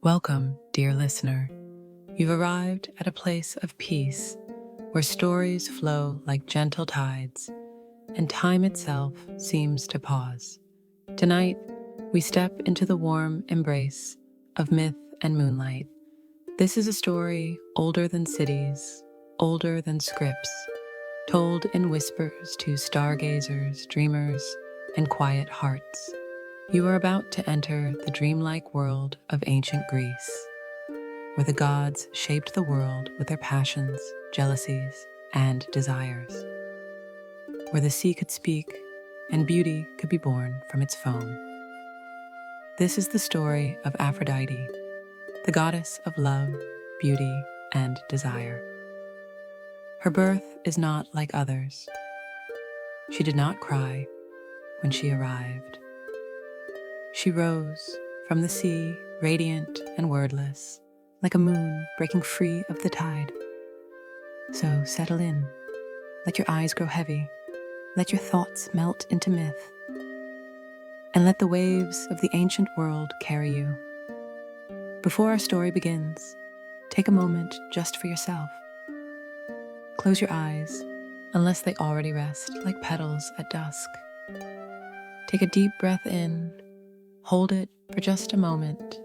Welcome, dear listener. You've arrived at a place of peace where stories flow like gentle tides and time itself seems to pause. Tonight, we step into the warm embrace of myth and moonlight. This is a story older than cities, older than scripts, told in whispers to stargazers, dreamers, and quiet hearts. You are about to enter the dreamlike world of ancient Greece, where the gods shaped the world with their passions, jealousies, and desires, where the sea could speak and beauty could be born from its foam. This is the story of Aphrodite, the goddess of love, beauty, and desire. Her birth is not like others. She did not cry when she arrived. She rose from the sea, radiant and wordless, like a moon breaking free of the tide. So settle in, let your eyes grow heavy, let your thoughts melt into myth, and let the waves of the ancient world carry you. Before our story begins, take a moment just for yourself. Close your eyes, unless they already rest like petals at dusk. Take a deep breath in, hold it for just a moment.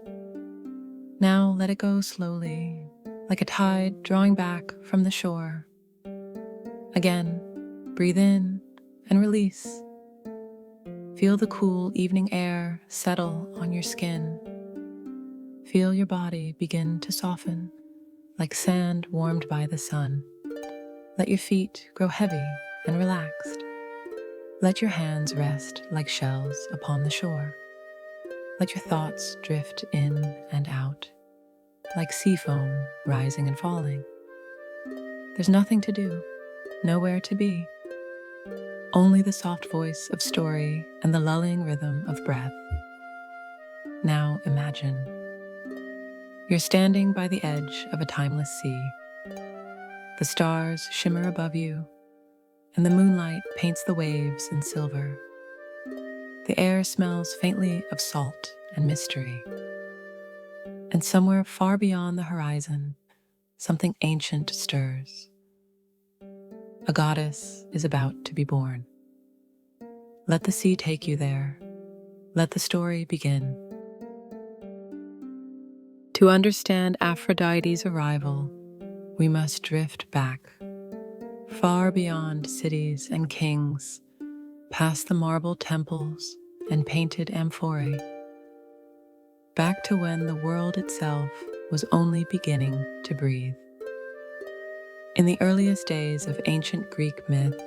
Now let it go slowly, like a tide drawing back from the shore. Again, breathe in and release. Feel the cool evening air settle on your skin. Feel your body begin to soften, like sand warmed by the sun. Let your feet grow heavy and relaxed. Let your hands rest like shells upon the shore. Let your thoughts drift in and out, like sea foam rising and falling. There's nothing to do, nowhere to be. Only the soft voice of story and the lulling rhythm of breath. Now imagine. You're standing by the edge of a timeless sea. The stars shimmer above you, and the moonlight paints the waves in silver. The air smells faintly of salt and mystery. And somewhere far beyond the horizon, something ancient stirs. A goddess is about to be born. Let the sea take you there. Let the story begin. To understand Aphrodite's arrival, we must drift back, far beyond cities and kings, past the marble temples and painted amphorae, back to when the world itself was only beginning to breathe. In the earliest days of ancient Greek myth,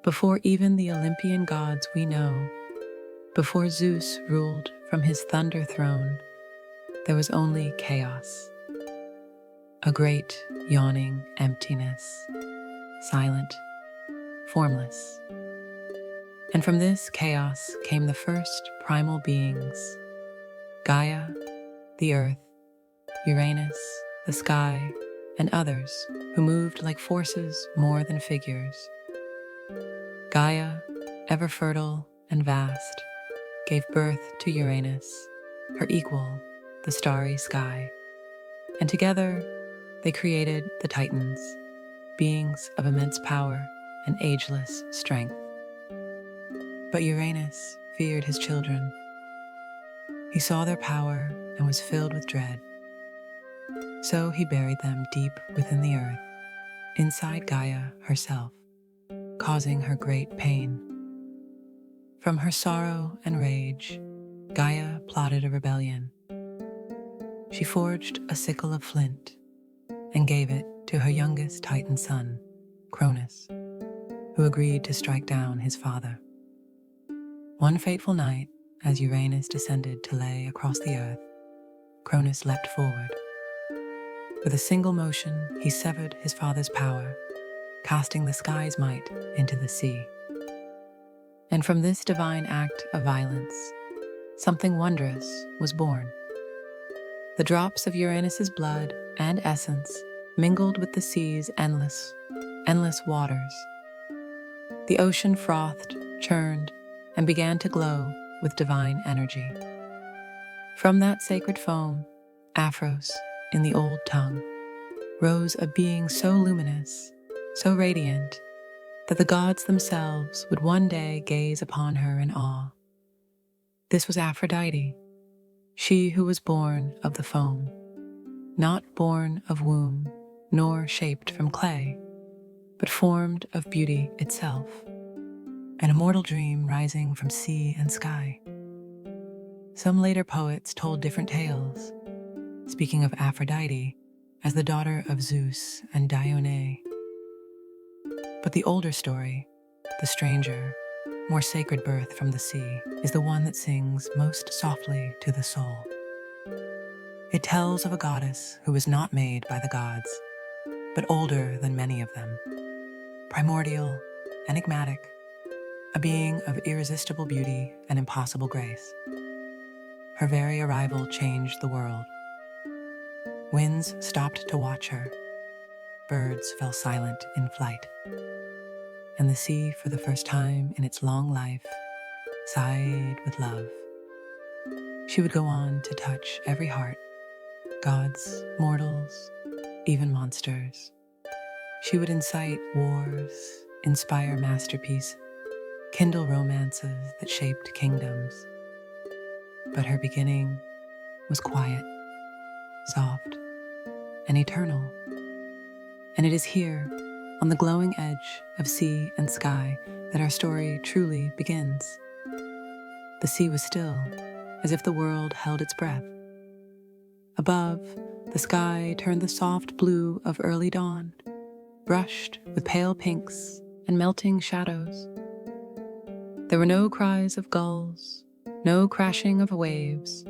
before even the Olympian gods we know, before Zeus ruled from his thunder throne, there was only chaos. A great, yawning emptiness, silent, formless. And from this chaos came the first primal beings: Gaia, the earth, Uranus, the sky, and others who moved like forces more than figures. Gaia, ever fertile and vast, gave birth to Uranus, her equal, the starry sky. And together, they created the Titans, beings of immense power and ageless strength. But Uranus feared his children. He saw their power and was filled with dread. So he buried them deep within the earth, inside Gaia herself, causing her great pain. From her sorrow and rage, Gaia plotted a rebellion. She forged a sickle of flint and gave it to her youngest Titan son, Cronus, who agreed to strike down his father. One fateful night, as Uranus descended to lay across the earth, Cronus leapt forward. With a single motion, he severed his father's power, casting the sky's might into the sea. And from this divine act of violence, something wondrous was born. The drops of Uranus's blood and essence mingled with the sea's endless waters. The ocean frothed, churned, and began to glow with divine energy. From that sacred foam, Aphros, in the old tongue, rose a being so luminous, so radiant, that the gods themselves would one day gaze upon her in awe. This was Aphrodite, she who was born of the foam, not born of womb, nor shaped from clay, but formed of beauty itself, an immortal dream rising from sea and sky. Some later poets told different tales, speaking of Aphrodite as the daughter of Zeus and Dione. But the older story, the stranger, more sacred birth from the sea, is the one that sings most softly to the soul. It tells of a goddess who was not made by the gods, but older than many of them, primordial, enigmatic, a being of irresistible beauty and impossible grace. Her very arrival changed the world. Winds stopped to watch her, birds fell silent in flight, and the sea, for the first time in its long life, sighed with love. She would go on to touch every heart, gods, mortals, even monsters. She would incite wars, inspire masterpiece, kindle romances that shaped kingdoms. But her beginning was quiet, soft, and eternal. And it is here, on the glowing edge of sea and sky, that our story truly begins. The sea was still, as if the world held its breath. Above, the sky turned the soft blue of early dawn, brushed with pale pinks and melting shadows. There were no cries of gulls, no crashing of waves,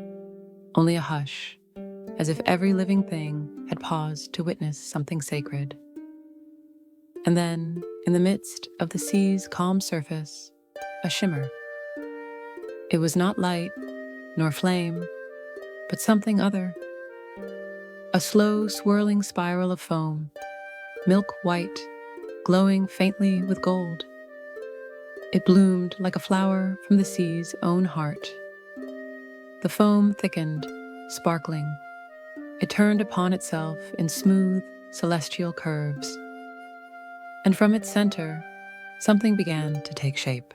only a hush, as if every living thing had paused to witness something sacred. And then, in the midst of the sea's calm surface, a shimmer. It was not light, nor flame, but something other. A slow, swirling spiral of foam, milk white, glowing faintly with gold. It bloomed like a flower from the sea's own heart. The foam thickened, sparkling. It turned upon itself in smooth, celestial curves. And from its center, something began to take shape.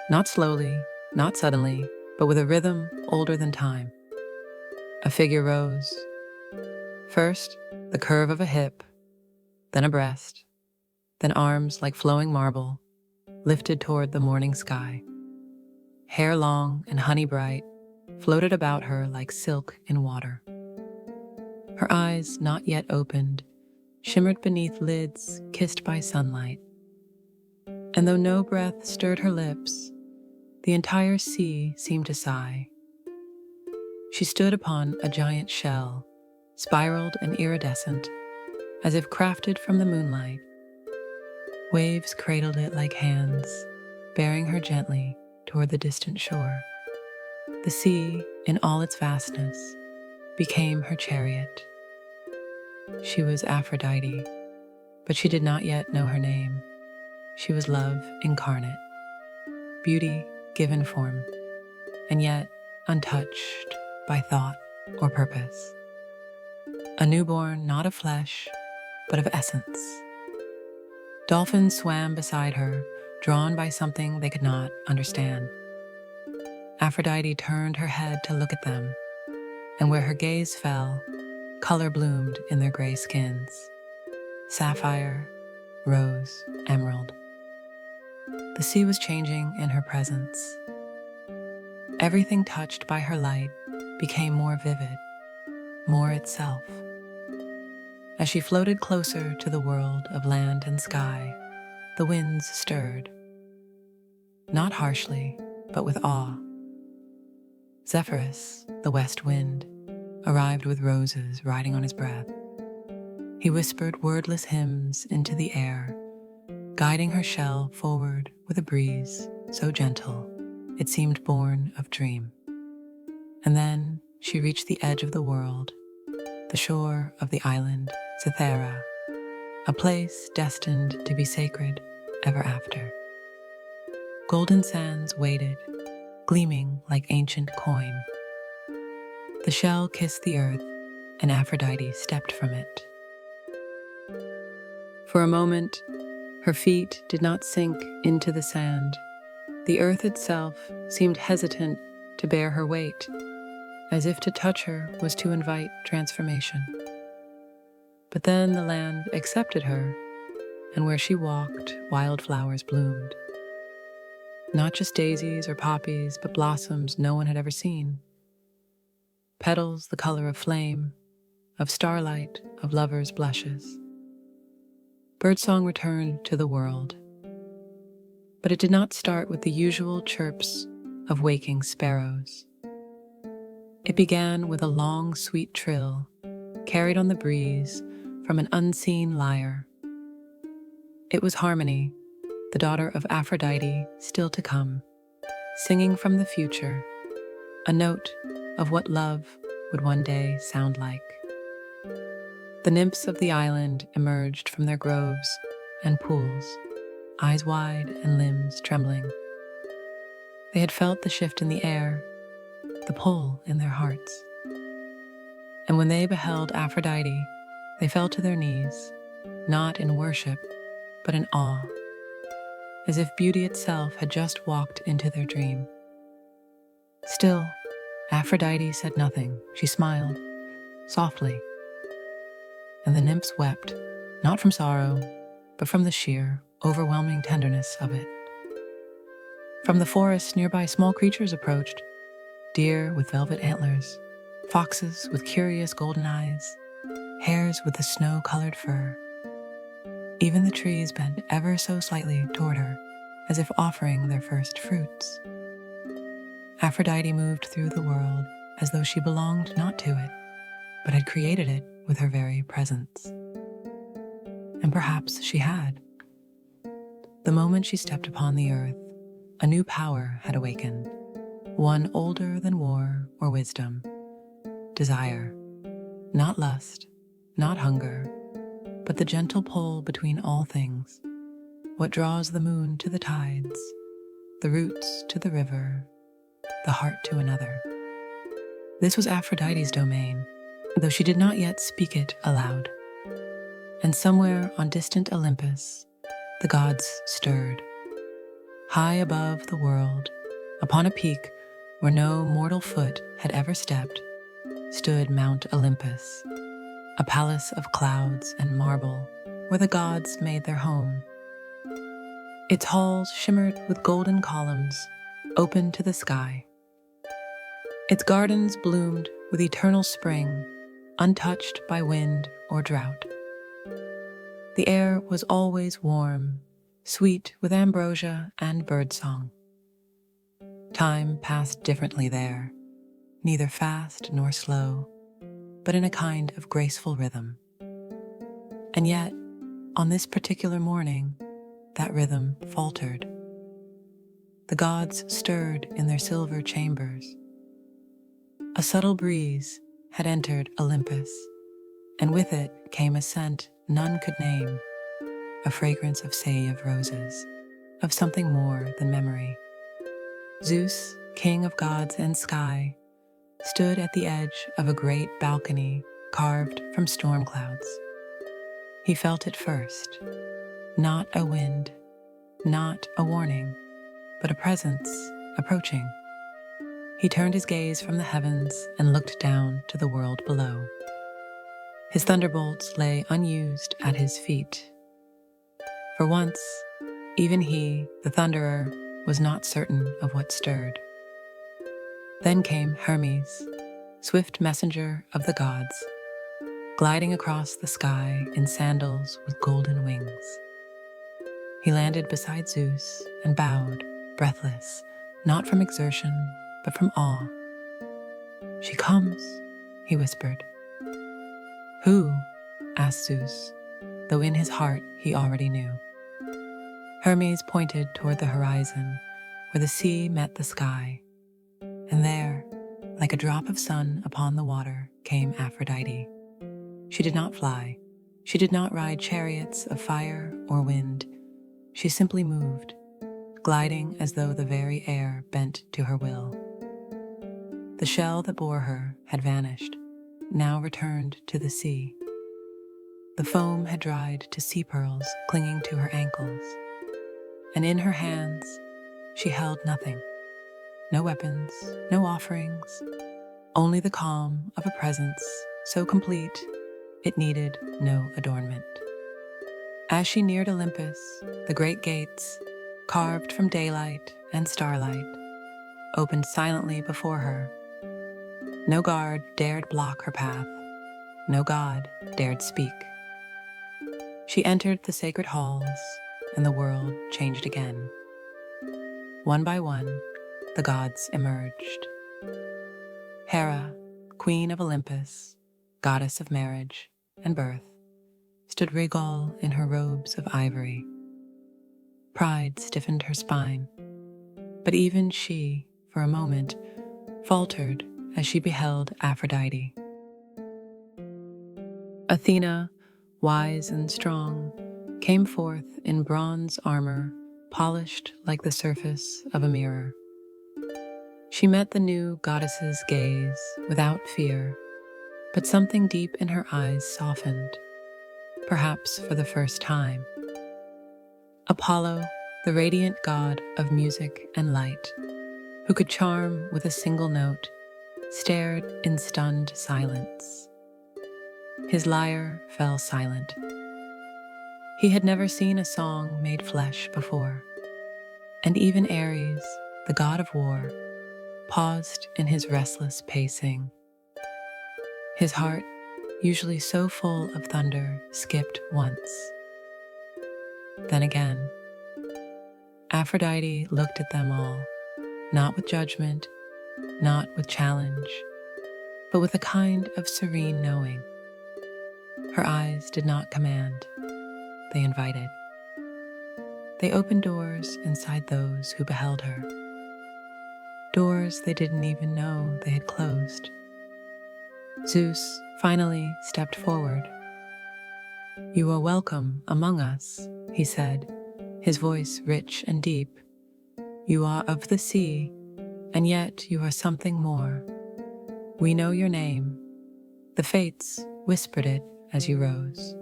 Not slowly, not suddenly, but with a rhythm older than time. A figure rose. First, the curve of a hip, then a breast, then arms like flowing marble, lifted toward the morning sky. Hair long and honey bright floated about her like silk in water. Her eyes, not yet opened, shimmered beneath lids kissed by sunlight. And though no breath stirred her lips, the entire sea seemed to sigh. She stood upon a giant shell, spiraled and iridescent, as if crafted from the moonlight. Waves cradled it like hands, bearing her gently toward the distant shore. The sea, in all its vastness, became her chariot. She was Aphrodite, but she did not yet know her name. She was love incarnate, beauty given form, and yet untouched by thought or purpose. A newborn not of flesh, but of essence. Dolphins swam beside her, drawn by something they could not understand. Aphrodite turned her head to look at them, and where her gaze fell, color bloomed in their gray skins. Sapphire, rose, emerald. The sea was changing in her presence. Everything touched by her light became more vivid, more itself. As she floated closer to the world of land and sky, the winds stirred. Not harshly, but with awe. Zephyrus, the west wind, arrived with roses riding on his breath. He whispered wordless hymns into the air, guiding her shell forward with a breeze so gentle it seemed born of dream. And then she reached the edge of the world, the shore of the island Cythera, a place destined to be sacred ever after. Golden sands waited, gleaming like ancient coin. The shell kissed the earth, and Aphrodite stepped from it. For a moment, her feet did not sink into the sand. The earth itself seemed hesitant to bear her weight, as if to touch her was to invite transformation. But then the land accepted her, and where she walked, wildflowers bloomed. Not just daisies or poppies, but blossoms no one had ever seen. Petals the color of flame, of starlight, of lovers' blushes. Birdsong returned to the world. But it did not start with the usual chirps of waking sparrows. It began with a long, sweet trill, carried on the breeze from an unseen lyre. It was Harmony, the daughter of Aphrodite, still to come, singing from the future, a note of what love would one day sound like. The nymphs of the island emerged from their groves and pools, eyes wide and limbs trembling. They had felt the shift in the air, the pull in their hearts. And when they beheld Aphrodite, they fell to their knees, not in worship, but in awe, as if beauty itself had just walked into their dream. Still, Aphrodite said nothing. She smiled, softly. And the nymphs wept, not from sorrow, but from the sheer, overwhelming tenderness of it. From the forest nearby, small creatures approached, deer with velvet antlers, foxes with curious golden eyes, hares with the snow-colored fur. Even the trees bent ever so slightly toward her, as if offering their first fruits. Aphrodite moved through the world as though she belonged not to it, but had created it with her very presence. And perhaps she had. The moment she stepped upon the earth, a new power had awakened, one older than war or wisdom. Desire, not lust, not hunger, but the gentle pull between all things, what draws the moon to the tides, the roots to the river, the heart to another. This was Aphrodite's domain, though she did not yet speak it aloud. And somewhere on distant Olympus, the gods stirred. High above the world, upon a peak where no mortal foot had ever stepped, stood Mount Olympus, a palace of clouds and marble where the gods made their home. Its halls shimmered with golden columns, open to the sky. Its gardens bloomed with eternal spring, untouched by wind or drought. The air was always warm, sweet with ambrosia and birdsong. Time passed differently there, neither fast nor slow, but in a kind of graceful rhythm. And yet, on this particular morning, that rhythm faltered. The gods stirred in their silver chambers. A subtle breeze had entered Olympus, and with it came a scent none could name, a fragrance of save roses, of something more than memory. Zeus, king of gods and sky, stood at the edge of a great balcony carved from storm clouds. He felt it first, not a wind, not a warning, but a presence approaching. He turned his gaze from the heavens and looked down to the world below. His thunderbolts lay unused at his feet. For once, even he, the thunderer, was not certain of what stirred. Then came Hermes, swift messenger of the gods, gliding across the sky in sandals with golden wings. He landed beside Zeus and bowed, breathless, not from exertion, but from awe. "She comes," he whispered. "Who?" asked Zeus, though in his heart he already knew. Hermes pointed toward the horizon, where the sea met the sky, and there, like a drop of sun upon the water, came Aphrodite. She did not fly. She did not ride chariots of fire or wind. She simply moved, gliding as though the very air bent to her will. The shell that bore her had vanished, now returned to the sea. The foam had dried to sea pearls clinging to her ankles, and in her hands she held nothing. No weapons, no offerings, only the calm of a presence so complete it needed no adornment. As she neared Olympus, the great gates, carved from daylight and starlight, opened silently before her. No guard dared block her path, no god dared speak. She entered the sacred halls, and the world changed again. One by one, the gods emerged. Hera, queen of Olympus, goddess of marriage and birth, stood regal in her robes of ivory. Pride stiffened her spine, but even she, for a moment, faltered as she beheld Aphrodite. Athena, wise and strong, came forth in bronze armor, polished like the surface of a mirror. She met the new goddess's gaze without fear, but something deep in her eyes softened, perhaps for the first time. Apollo, the radiant god of music and light, who could charm with a single note, stared in stunned silence. His lyre fell silent. He had never seen a song made flesh before, and even Ares, the god of war, paused in his restless pacing. His heart, usually so full of thunder, skipped once. Then again. Aphrodite looked at them all, not with judgment, not with challenge, but with a kind of serene knowing. Her eyes did not command, they invited. They opened doors inside those who beheld her, doors they didn't even know they had closed. Zeus finally stepped forward. "You are welcome among us," he said, his voice rich and deep. "You are of the sea, and yet you are something more. We know your name. The fates whispered it as you rose."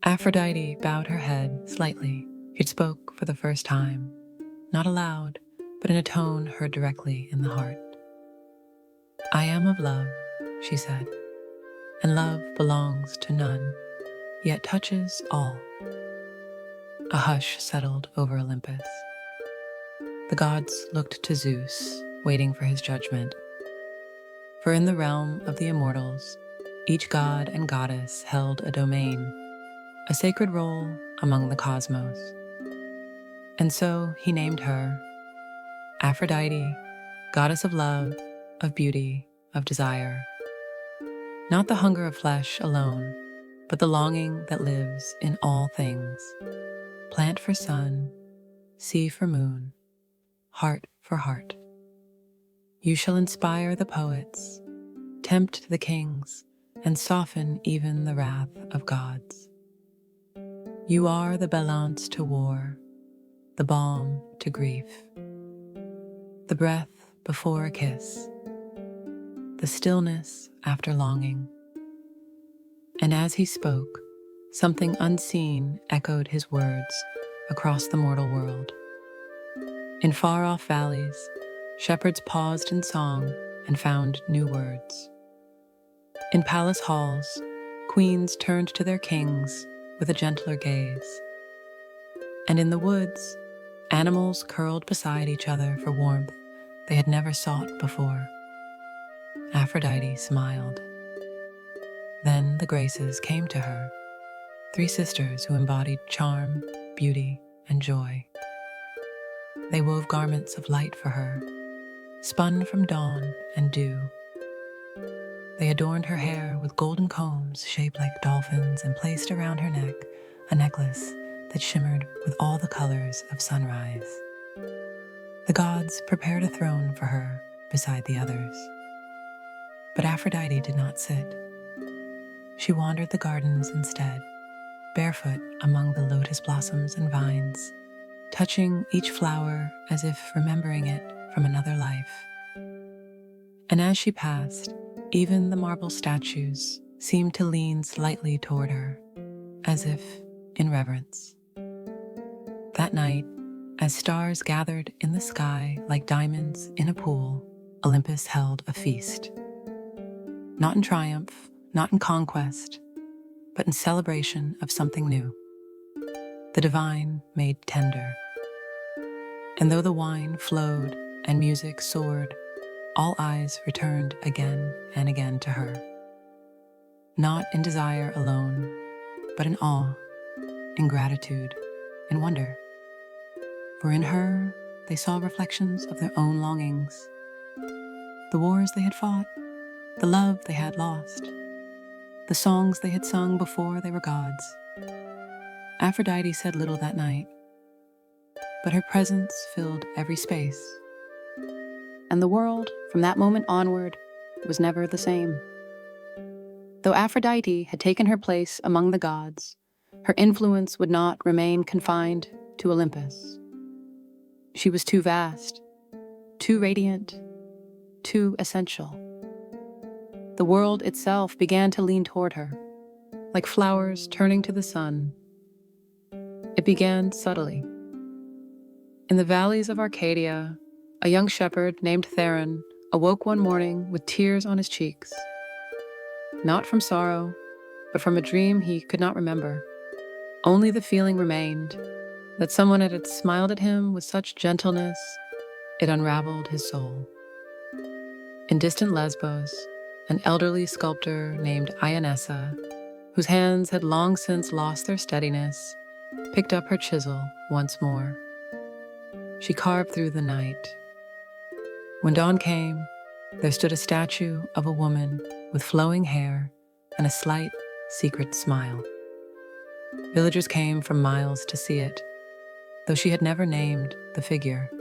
Aphrodite bowed her head slightly. She spoke for the first time, not aloud, but in a tone heard directly in the heart. "I am of love," she said, "and love belongs to none, yet touches all." A hush settled over Olympus. The gods looked to Zeus, waiting for his judgment. For in the realm of the immortals, each god and goddess held a domain, a sacred role among the cosmos. And so he named her Aphrodite, goddess of love, of beauty, of desire. Not the hunger of flesh alone, but the longing that lives in all things. Plant for sun, sea for moon, heart for heart. You shall inspire the poets, tempt the kings, and soften even the wrath of gods. You are the balance to war, the balm to grief, the breath before a kiss, the stillness after longing. And as he spoke, something unseen echoed his words across the mortal world. In far-off valleys, shepherds paused in song and found new words. In palace halls, queens turned to their kings with a gentler gaze. And in the woods, animals curled beside each other for warmth they had never sought before. Aphrodite smiled. Then the Graces came to her, 3 sisters who embodied charm, beauty, and joy. They wove garments of light for her, spun from dawn and dew. They adorned her hair with golden combs shaped like dolphins and placed around her neck a necklace that shimmered with all the colors of sunrise. The gods prepared a throne for her beside the others. But Aphrodite did not sit. She wandered the gardens instead, barefoot among the lotus blossoms and vines, touching each flower as if remembering it from another life. And as she passed, even the marble statues seemed to lean slightly toward her, as if in reverence. That night, as stars gathered in the sky like diamonds in a pool, Olympus held a feast. Not in triumph, not in conquest, but in celebration of something new. The divine made tender. And though the wine flowed and music soared, all eyes returned again and again to her. Not in desire alone, but in awe, in gratitude, in wonder. For in her, they saw reflections of their own longings, the wars they had fought, the love they had lost, the songs they had sung before they were gods. Aphrodite said little that night, but her presence filled every space. And the world, from that moment onward, was never the same. Though Aphrodite had taken her place among the gods, her influence would not remain confined to Olympus. She was too vast, too radiant, too essential. The world itself began to lean toward her, like flowers turning to the sun. It began subtly. In the valleys of Arcadia, a young shepherd named Theron awoke one morning with tears on his cheeks. Not from sorrow, but from a dream he could not remember. Only the feeling remained that someone had smiled at him with such gentleness, it unraveled his soul. In distant Lesbos, an elderly sculptor named Ionessa, whose hands had long since lost their steadiness, picked up her chisel once more. She carved through the night. When dawn came, there stood a statue of a woman with flowing hair and a slight, secret smile. Villagers came from miles to see it, though she had never named the figure.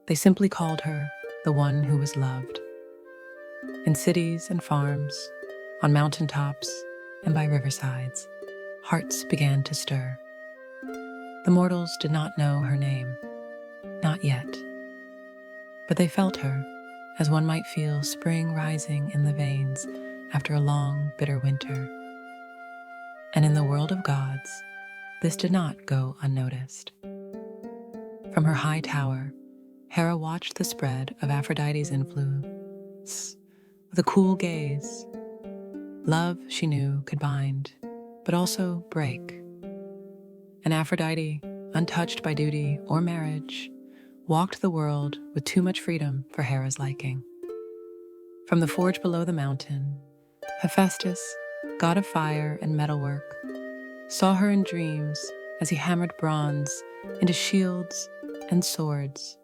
They simply called her the one who was loved. In cities and farms, on mountaintops, and by riversides, hearts began to stir. The mortals did not know her name, not yet, but they felt her as one might feel spring rising in the veins after a long, bitter winter. And in the world of gods, this did not go unnoticed. From her high tower, Hera watched the spread of Aphrodite's influence with a cool gaze. Love, she knew, could bind, but also break. And Aphrodite, untouched by duty or marriage, walked the world with too much freedom for Hera's liking. From the forge below the mountain, Hephaestus, god of fire and metalwork, saw her in dreams as he hammered bronze into shields and swords.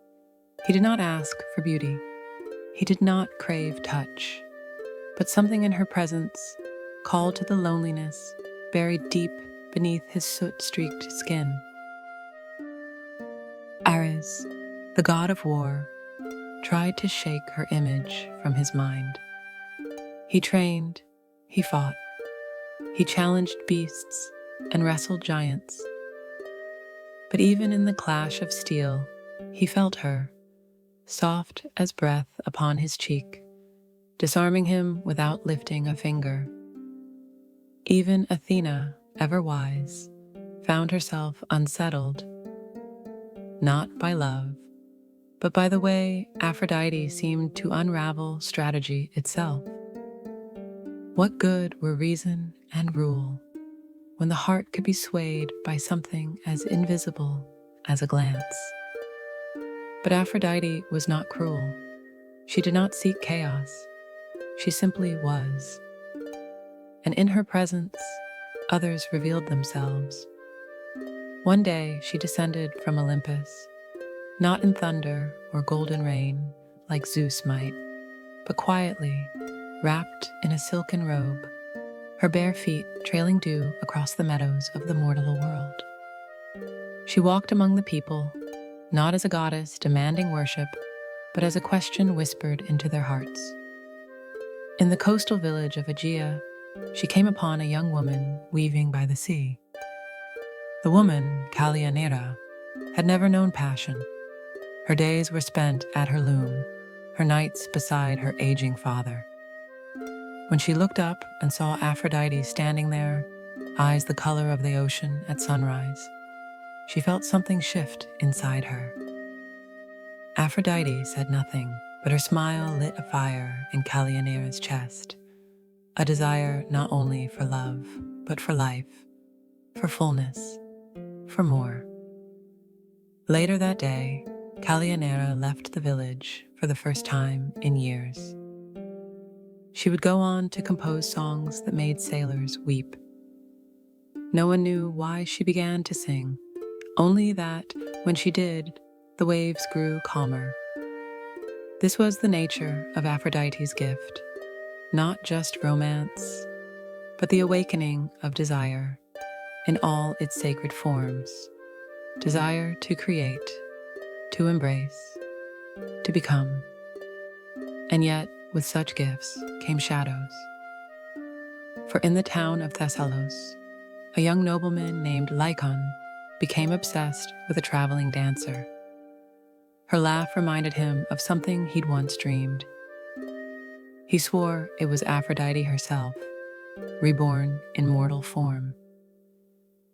He did not ask for beauty. He did not crave touch. But something in her presence called to the loneliness buried deep beneath his soot-streaked skin. Ares, the god of war, tried to shake her image from his mind. He trained, he fought, he challenged beasts and wrestled giants. But even in the clash of steel, he felt her, soft as breath upon his cheek, disarming him without lifting a finger. Even Athena, ever wise, found herself unsettled, not by love, but by the way Aphrodite seemed to unravel strategy itself. What good were reason and rule when the heart could be swayed by something as invisible as a glance? But Aphrodite was not cruel. She did not seek chaos. She simply was. And in her presence, others revealed themselves. One day she descended from Olympus, not in thunder or golden rain like Zeus might, but quietly, wrapped in a silken robe, her bare feet trailing dew across the meadows of the mortal world. She walked among the people, not as a goddess demanding worship, but as a question whispered into their hearts. In the coastal village of Aegea, she came upon a young woman weaving by the sea. The woman, Callianera, had never known passion. Her days were spent at her loom, her nights beside her aging father. When she looked up and saw Aphrodite standing there, eyes the color of the ocean at sunrise, she felt something shift inside her. Aphrodite said nothing, but her smile lit a fire in Calianera's chest, a desire not only for love, but for life, for fullness, for more. Later that day, Calianera left the village for the first time in years. She would go on to compose songs that made sailors weep. No one knew why she began to sing, only that when she did, the waves grew calmer. This was the nature of Aphrodite's gift, not just romance, but the awakening of desire in all its sacred forms. Desire to create, to embrace, to become. And yet, with such gifts came shadows. For in the town of Thessalos, a young nobleman named Lycon became obsessed with a traveling dancer. Her laugh reminded him of something he'd once dreamed. He swore it was Aphrodite herself, reborn in mortal form.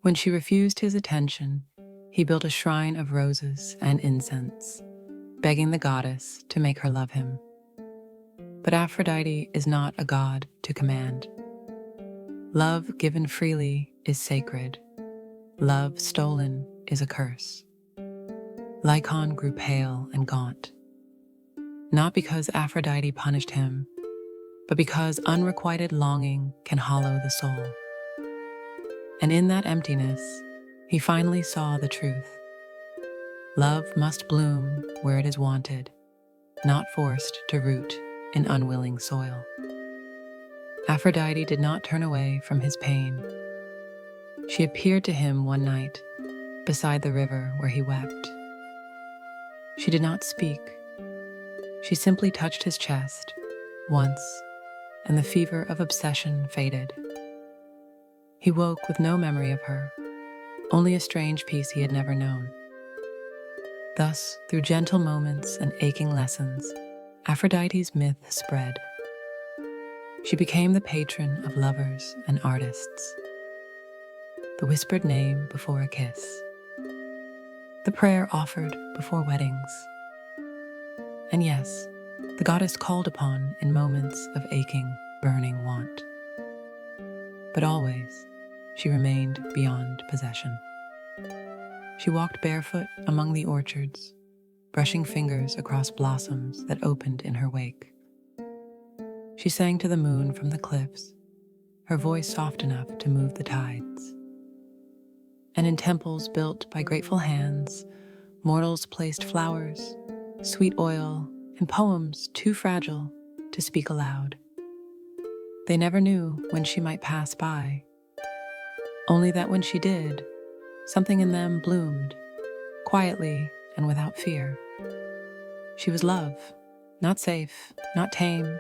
When she refused his attention, he built a shrine of roses and incense, begging the goddess to make her love him. But Aphrodite is not a god to command. Love given freely is sacred. Love stolen is a curse. Lycon grew pale and gaunt, not because Aphrodite punished him, but because unrequited longing can hollow the soul. And in that emptiness, he finally saw the truth. Love must bloom where it is wanted, not forced to root in unwilling soil. Aphrodite did not turn away from his pain. She appeared to him one night beside the river where he wept. She did not speak. She simply touched his chest once, and the fever of obsession faded. He woke with no memory of her, only a strange peace he had never known. Thus, through gentle moments and aching lessons, Aphrodite's myth spread. She became the patron of lovers and artists, the whispered name before a kiss, the prayer offered before weddings. And yes, the goddess called upon in moments of aching, burning want. But always, she remained beyond possession. She walked barefoot among the orchards, brushing fingers across blossoms that opened in her wake. She sang to the moon from the cliffs, her voice soft enough to move the tides. And in temples built by grateful hands, mortals placed flowers, sweet oil, and poems too fragile to speak aloud. They never knew when she might pass by, only that when she did, something in them bloomed, quietly and without fear. She was love, not safe, not tame,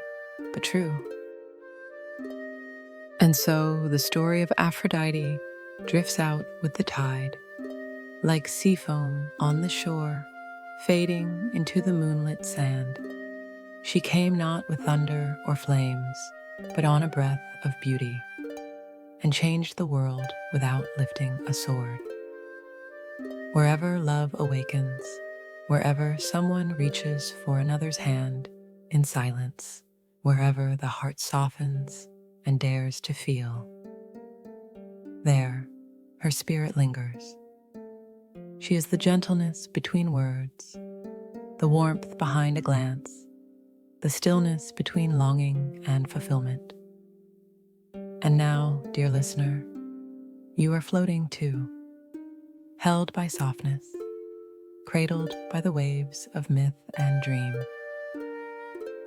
but true. And so the story of Aphrodite drifts out with the tide, like sea foam on the shore, fading into the moonlit sand. She came not with thunder or flames, but on a breath of beauty, and changed the world without lifting a sword. Wherever love awakens, wherever someone reaches for another's hand in silence, wherever the heart softens and dares to feel, there her spirit lingers. She is the gentleness between words, the warmth behind a glance, the stillness between longing and fulfillment. And now, dear listener, you are floating too, held by softness, cradled by the waves of myth and dream.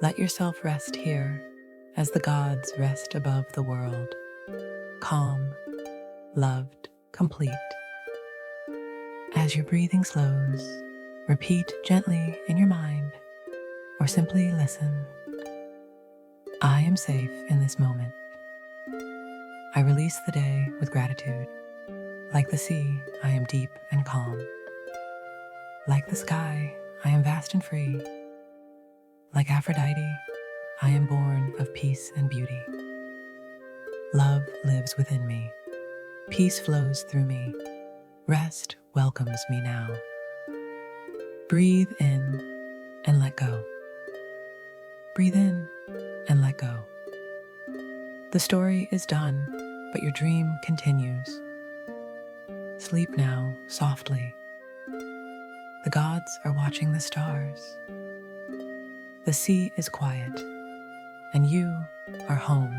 Let yourself rest here as the gods rest above the world, calm, loved, complete. As your breathing slows, repeat gently in your mind, or simply listen. I am safe in this moment. I release the day with gratitude. Like the sea, I am deep and calm. Like the sky, I am vast and free. Like Aphrodite, I am born of peace and beauty. Love lives within me. Peace flows through me. Rest welcomes me now. Breathe in and let go. Breathe in and let go. The story is done, but your dream continues. Sleep now softly. The gods are watching the stars. The sea is quiet, and you are home.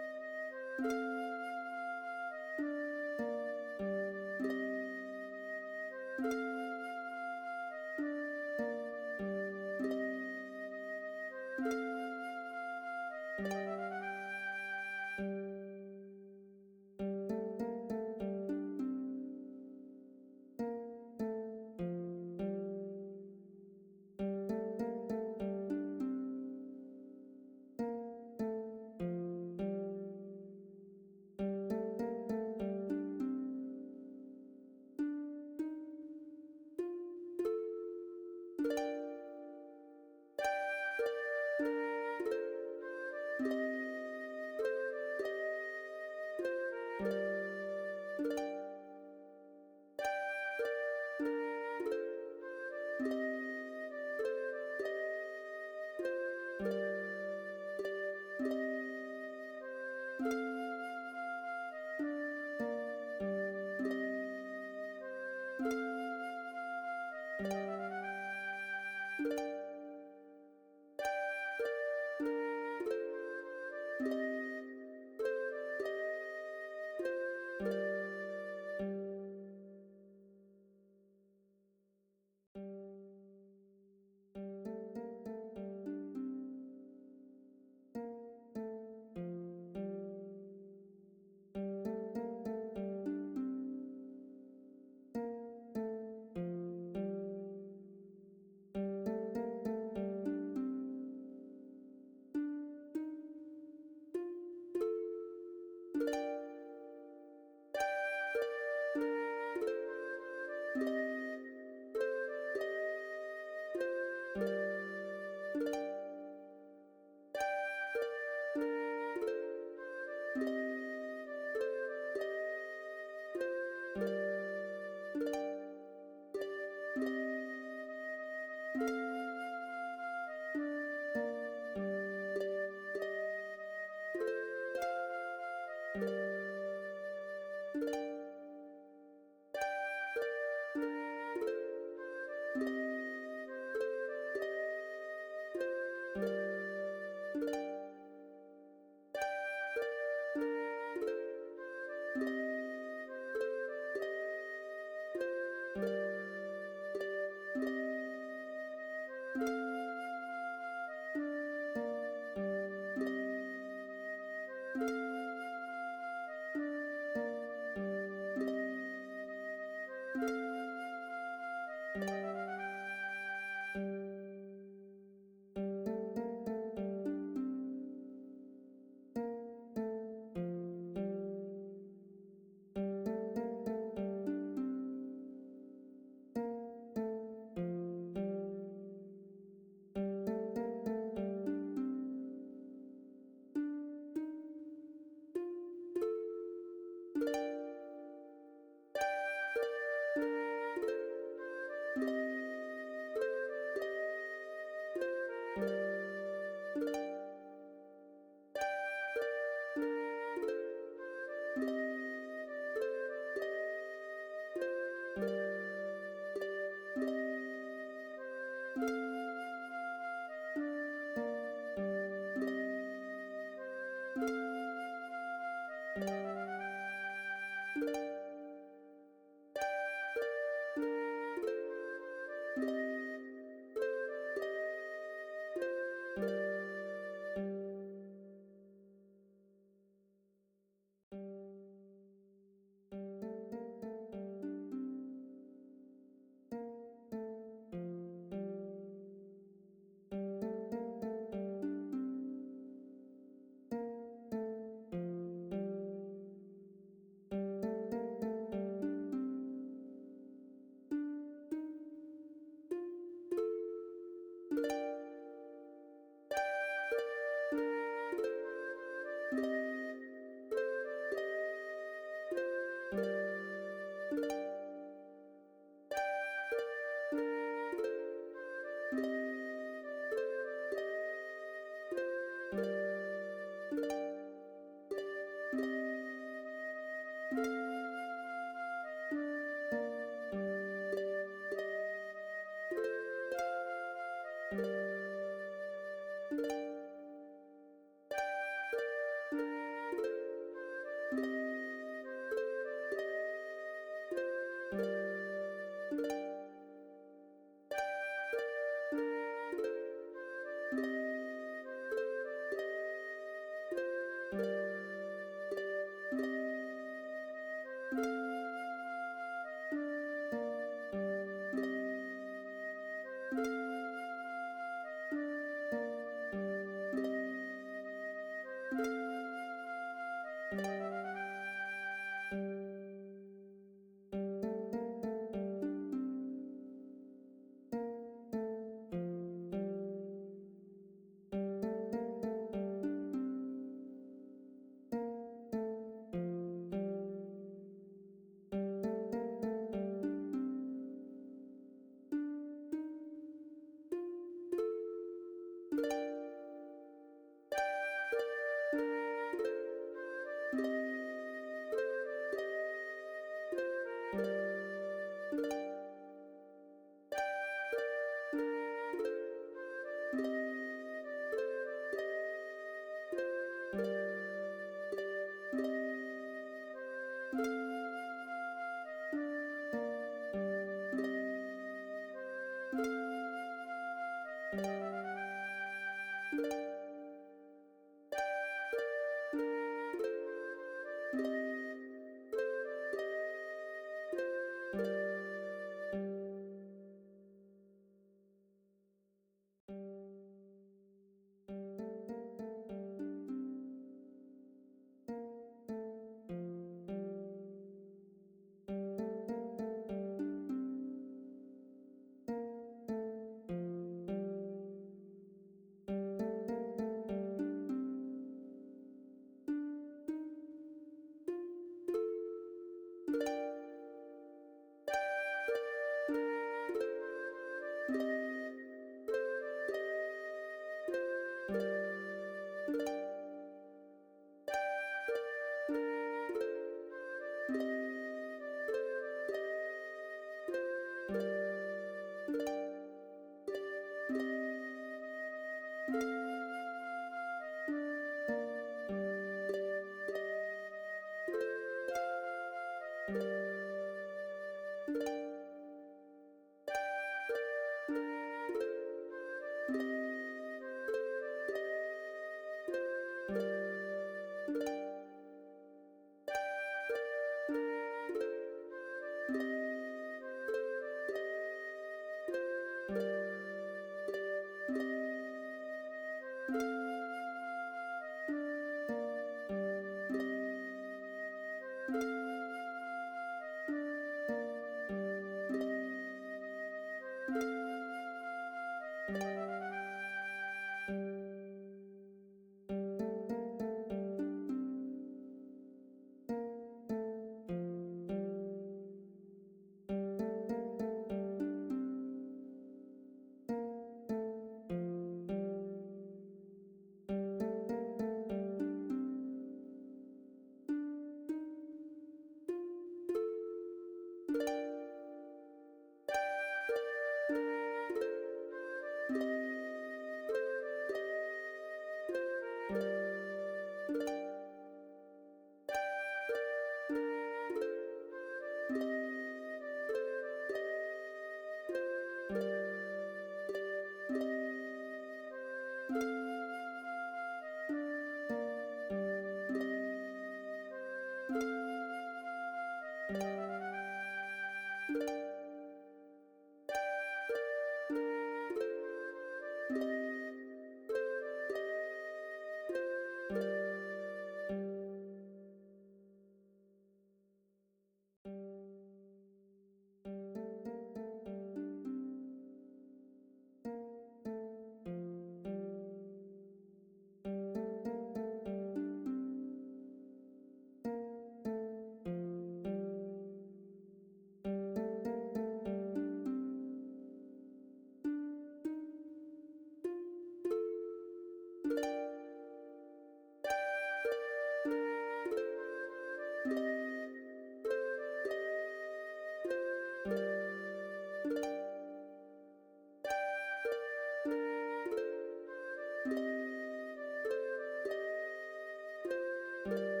you.